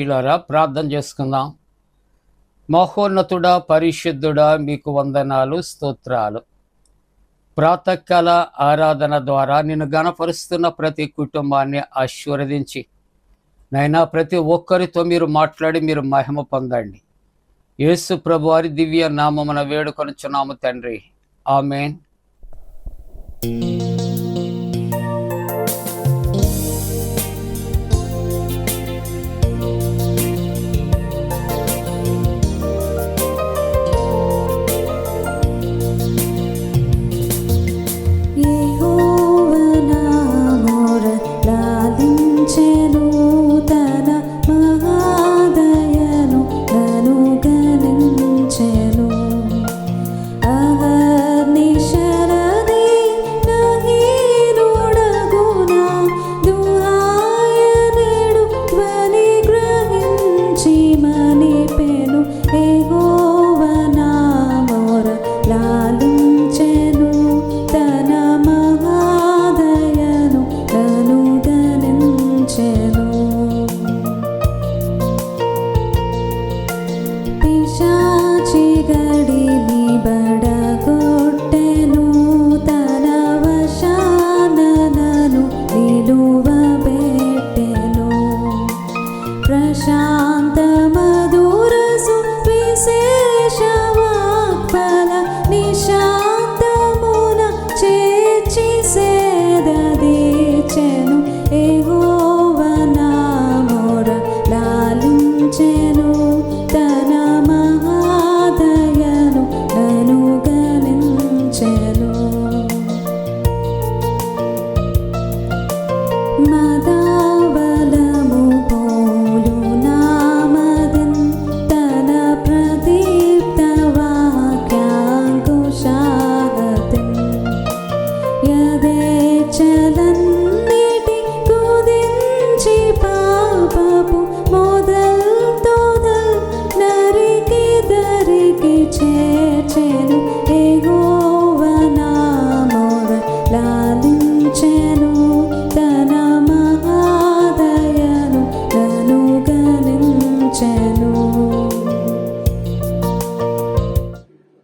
ప్రియులారా, ప్రార్థన చేసుకుందాం. మహోన్నతుడా, పరిశుద్ధుడా, మీకు వందనాలు, స్తోత్రాలు. ప్రాతకాల ఆరాధన ద్వారా నిన్ను గణపరుస్తున్న ప్రతి కుటుంబాన్ని ఆశీర్వదించి నైనా ప్రతి ఒక్కరితో మీరు మాట్లాడి మీరు మహిమ పొందండి. యేసు ప్రభు వారి దివ్య నామమున వేడుకొనుచున్నాము తండ్రి, ఆమేన్.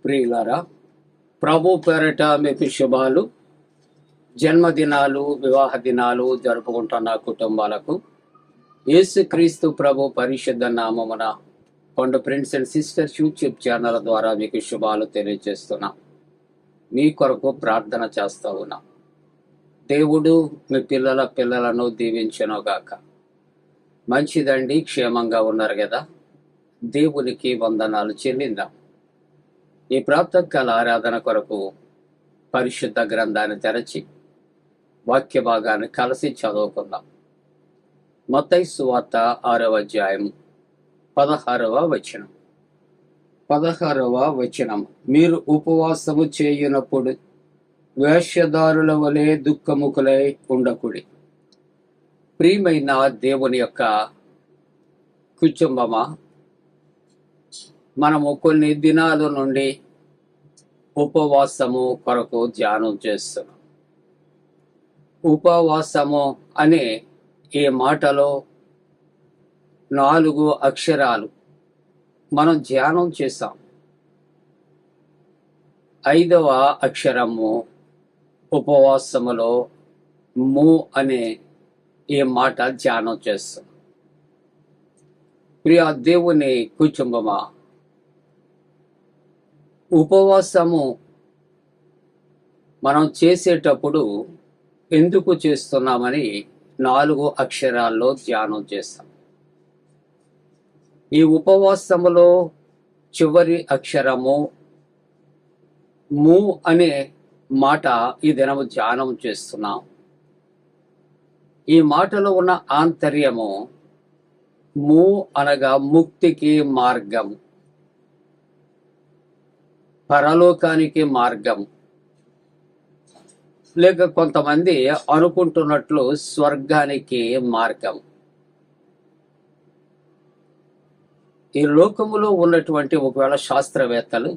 ప్రియులారా, ప్రభు పేరట మీకు శుభాలు. జన్మదినాలు, వివాహ దినాలు జరుపుకుంటున్న కుటుంబాలకు యేసుక్రీస్తు ప్రభు పరిశుద్ధ నామమున కొండ friends and sisters YouTube channel ద్వారా మీకు శుభాలు తెలియజేస్తున్నా. మీ కొరకు ప్రార్థన చేస్తూ ఉన్నా. దేవుడు మీ పిల్లలను దీవించునుగాక. మంచిదండి, క్షేమంగా ఉన్నారు కదా. దేవునికి వందనాలు చెల్లిందాం. ఈ ప్రాతకాల ఆరాధన కొరకు పరిశుద్ధ గ్రంథాన్ని తెరచి వాక్య భాగాన్ని కలిసి చదువుకుందాం. మత్తయి సువార్త 6వ అధ్యాయం 16వ వచనం. మీరు ఉపవాసము చేయునప్పుడు వేషధారుల వలె దుఃఖముఖులై ఉండకుడి. ప్రియమైన దేవుని యొక్క కుటుంబమా, మనము కొన్ని దినాల నుండి ఉపవాసము కొరకు ధ్యానం చేస్తున్నాం. ఉపవాసము అనే ఈ మాటలో 4 అక్షరాలు మనం ధ్యానం చేసాం. 5వ అక్షరము ఉపవాసములో ము అనే ఈ మాట ధ్యానం చేస్తాం. ప్రియ దేవుని కుటుంబమా, ఉపవాసము మనం చేసేటప్పుడు ఎందుకు చేస్తున్నామని 4 అక్షరాల్లో ధ్యానం చేస్తాం. ఈ ఉపవాసములో చివరి అక్షరము ము అనే మాట ఈ దినము ధ్యానం చేస్తున్నాం. ఈ మాటలో ఉన్న ఆంతర్యము ము అనగా ముక్తికి మార్గం, పరలోకానికి మార్గం, లేక కొంతమంది అనుకుంటున్నట్లు స్వర్గానికి మార్గం. ఈ లోకములో ఉన్నటువంటి ఒకవేళ శాస్త్రవేత్తలు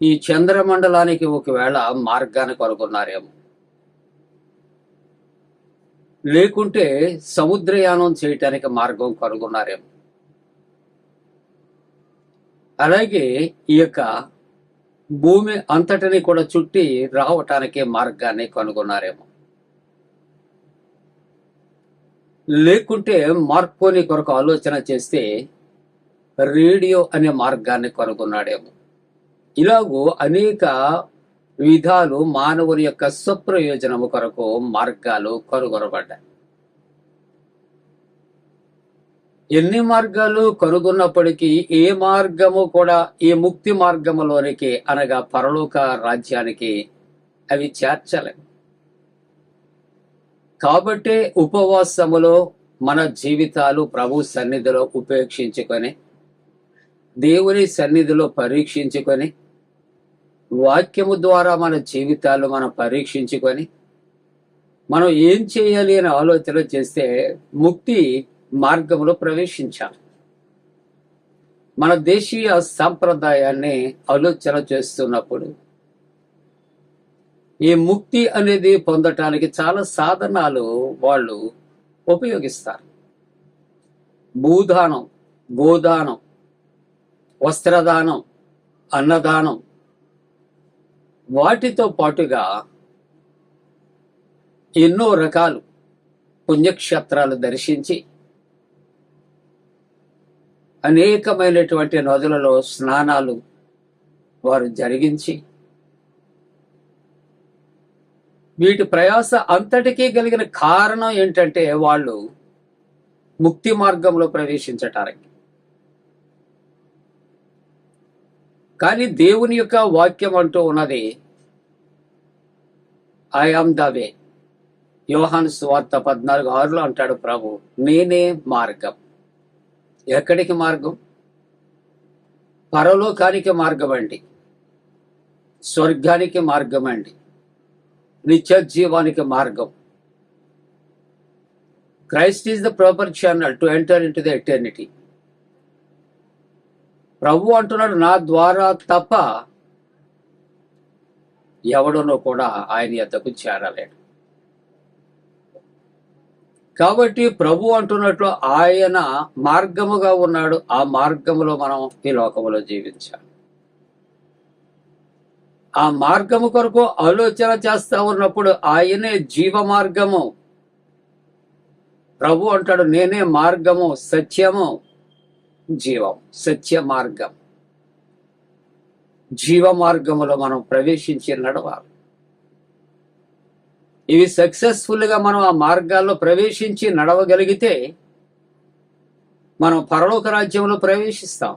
ఈ చంద్రమండలానికి ఒకవేళ మార్గాన్ని కనుగొన్నారేమో. లేకుంటే సముద్రయానం చేయటానికి మార్గం కనుగొన్నారేమో. అలాగే ఈ యొక్క భూమి అంతటిని కూడా చుట్టి రావటానికి మార్గాన్ని కనుగొన్నారేమో. లేకుంటే మార్కోని కొరకు ఆలోచన చేస్తే రేడియో అనే మార్గాన్ని కనుగొన్నాడేమో. ఇలాగూ అనేక విధాలు మానవుని యొక్క స్వప్రయోజనము కొరకు మార్గాలు కనుగొనబడ్డాయి. ఎన్ని మార్గాలు కనుగొన్నప్పటికీ ఏ మార్గము కూడా ఈ ముక్తి మార్గములోనికి అనగా పరలోక రాజ్యానికి అవి చేర్చలేవు. కాబట్టే ఉపవాసములో మన జీవితాలు ప్రభు సన్నిధిలో ఉపేక్షించుకొని, దేవుని సన్నిధిలో పరీక్షించుకొని, వాక్యము ద్వారా మన జీవితాలు మనం పరీక్షించుకొని, మనం ఏం చేయాలి అని ఆలోచన చేస్తే ముక్తి మార్గంలో ప్రవేశించాలి. మన దేశీయ సాంప్రదాయాన్ని ఆలోచన చేస్తున్నప్పుడు ఈ ముక్తి అనేది పొందటానికి చాలా సాధనాలు వాళ్ళు ఉపయోగిస్తారు. భూదానం, గోదానం, వస్త్రదానం, అన్నదానం, వాటితో పాటుగా ఎన్నో రకాలు పుణ్యక్షేత్రాలు దర్శించి అనేకమైనటువంటి నదులలో స్నానాలు వారు జరిగించి వీటి ప్రయాస అంతటికీ కలిగిన కారణం ఏంటంటే వాళ్ళు ముక్తి మార్గంలో ప్రవేశించటానికి. కానీ దేవుని యొక్క వాక్యం అంటూ ఉన్నది ఐ ఆమ్ ద వే. యోహాను సువార్త 14:6 అంటాడు ప్రభు, నేనే మార్గం. ఎక్కడికి మార్గం? పరలోకానికి మార్గం అండి, స్వర్గానికి మార్గం అండి, నిత్య జీవానికి మార్గం. Christ is the proper channel to enter into the eternity. ప్రభు అంటున్నాడు, నా ద్వారా తప్ప ఎవడనో కూడా ఆయన యొద్దకు చేరలేడు. కాబట్టి ప్రభు అంటున్నట్లు ఆయన మార్గముగా ఉన్నాడు. ఆ మార్గములో మనం ఈ లోకములో జీవించాలి. ఆ మార్గము కొరకు ఆలోచన చేస్తా ఉన్నప్పుడు ఆయనే జీవ మార్గము. ప్రభు అంటాడు, నేనే మార్గము, సత్యము, జీవం. సత్య మార్గం, జీవ మార్గములో మనం ప్రవేశించి నడవాలి. ఇవి సక్సెస్ఫుల్ గా మనం ఆ మార్గాల్లో ప్రవేశించి నడవగలిగితే మనం పరలోక రాజ్యంలో ప్రవేశిస్తాం.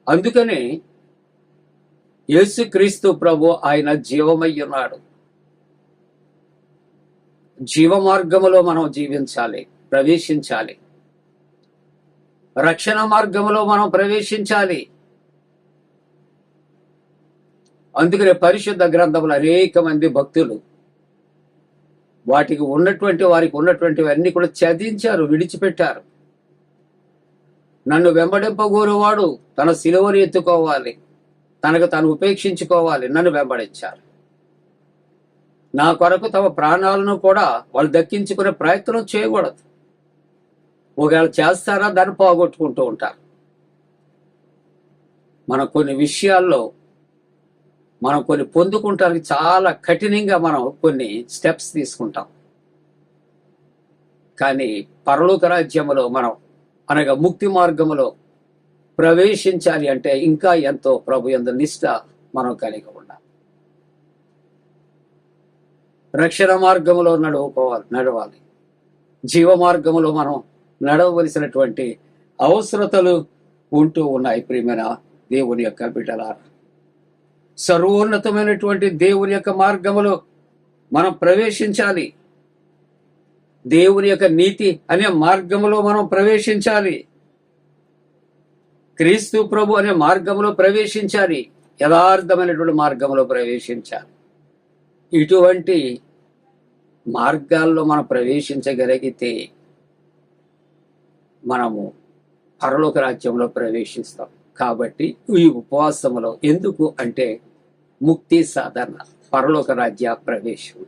అందుకనే యేసుక్రీస్తు ప్రభు ఆయన జీవమై ఉన్నాడు. జీవ మార్గములో మనం జీవించాలి, ప్రవేశించాలి. రక్షణ మార్గములో మనం ప్రవేశించాలి. అందుకనే పరిశుద్ధ గ్రంథములు అనేక మంది భక్తులు వారికి ఉన్నటువంటివి అన్ని కూడా ఛేదించారు, విడిచిపెట్టారు. నన్ను వెంబడింపగోరువాడు తన సిలువను ఎత్తుకోవాలి, తనకు తాను ఉపేక్షించుకోవాలి, నన్ను వెంబడించాలి. నా కొరకు తమ ప్రాణాలను కూడా వాళ్ళు దక్కించుకునే ప్రయత్నం చేయకూడదు. ఒకవేళ చేస్తారా దాన్ని పోగొట్టుకుంటూ ఉంటారు. మనం కొన్ని విషయాల్లో మనం కొన్ని పొందుకుంటానికి చాలా కఠినంగా మనం కొన్ని స్టెప్స్ తీసుకుంటాం. కానీ పరలోక రాజ్యములో మనం అనగా ముక్తి మార్గములో ప్రవేశించాలి అంటే ఇంకా ఎంతో ప్రభు యందు నిష్ఠ మనం కలిగి ఉండాలి. రక్షణ మార్గములో నడవాలి. జీవ మార్గములో మనం నడవలసినటువంటి అవసరతలు ఉంటూ ఉన్నాయి. ప్రియమైన దేవుని యొక్క బిడ్డలారా, సర్వోన్నతమైనటువంటి దేవుని యొక్క మార్గములో మనం ప్రవేశించాలి. దేవుని యొక్క నీతి అనే మార్గములో మనం ప్రవేశించాలి. క్రీస్తు ప్రభు అనే మార్గంలో ప్రవేశించాలి. యథార్థమైనటువంటి మార్గంలో ప్రవేశించాలి. ఇటువంటి మార్గాల్లో మనం ప్రవేశించగలిగితే మనము పరలోక రాజ్యంలో ప్రవేశిస్తాం. కాబట్టి ఈ ఉపవాసములో ఎందుకు అంటే ముక్తి సాధన, పరలోక రాజ్య ప్రవేశం.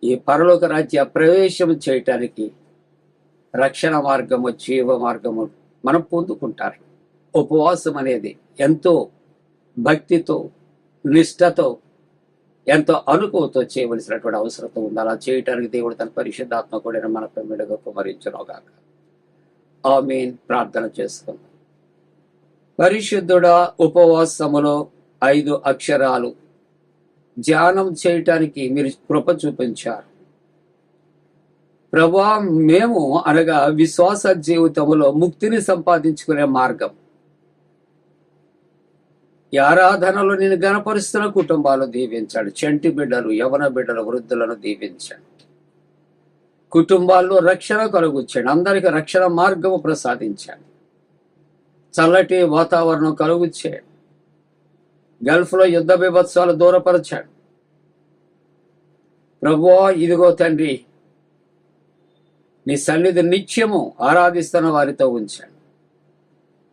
ఈ పరలోక రాజ్య ప్రవేశం చేయటానికి రక్షణ మార్గము, జీవ మార్గము మనం పొందుకుంటారు. ఉపవాసం అనేది ఎంతో భక్తితో, నిష్ఠతో, ఎంతో అనుకువతో చేయవలసినటువంటి అవసరం ఉంది. అలా చేయటానికి దేవుడు తన పరిశుద్ధాత్మ కూడా మనకు మెడుగు కుమరించునుగాక. ఆమేన్. ప్రార్థన చేసుకుందాం. పరిశుద్ధుడా, ఉపవాసములో 5 అక్షరాలు ధ్యానం చేయటానికి మీరు కృప చూపించారు ప్రభువా. మేము అనగా విశ్వాస జీవితంలో ముక్తిని సంపాదించుకునే మార్గం. ఈ ఆరాధనలో నేను గణపరుస్తున్న కుటుంబాలు దీవించాడు. చంటి బిడ్డలు, యవన బిడ్డలు, వృద్ధులను దీవించాడు. కుటుంబాల్లో రక్షణ కలుగుచ్చాడు. అందరికి రక్షణ మార్గము ప్రసాదించాడు. చల్లటి వాతావరణం కలుగుచ్చాడు. గల్ఫ్లో యుద్ధ బీభత్సాలు దూరపరిచాడు. ప్రభువా, ఇదిగో తండ్రి, నీ సన్నిధి నిత్యము ఆరాధిస్తున్న వారితో ఉంచాడు.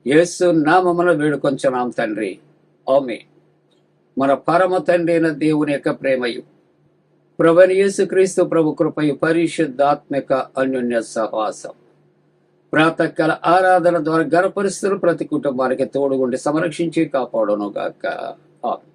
యేసు నామమున వేడుకొంచున్నాం తండ్రి. ఆమేన్. మన పరమ తండ్రి అయిన దేవుని యొక్క ప్రేమయు, ప్రభువైన యేసుక్రీస్తు ప్రభు కృపయు, పరిశుద్ధాత్మిక అన్యోన్య సహవాసం ప్రాతకాల ఆరాధన ద్వారా గణపరుస్తున్న ప్రతి కుటుంబానికి తోడుగుండి సంరక్షించి కాపాడును గాక. ఆమేన్.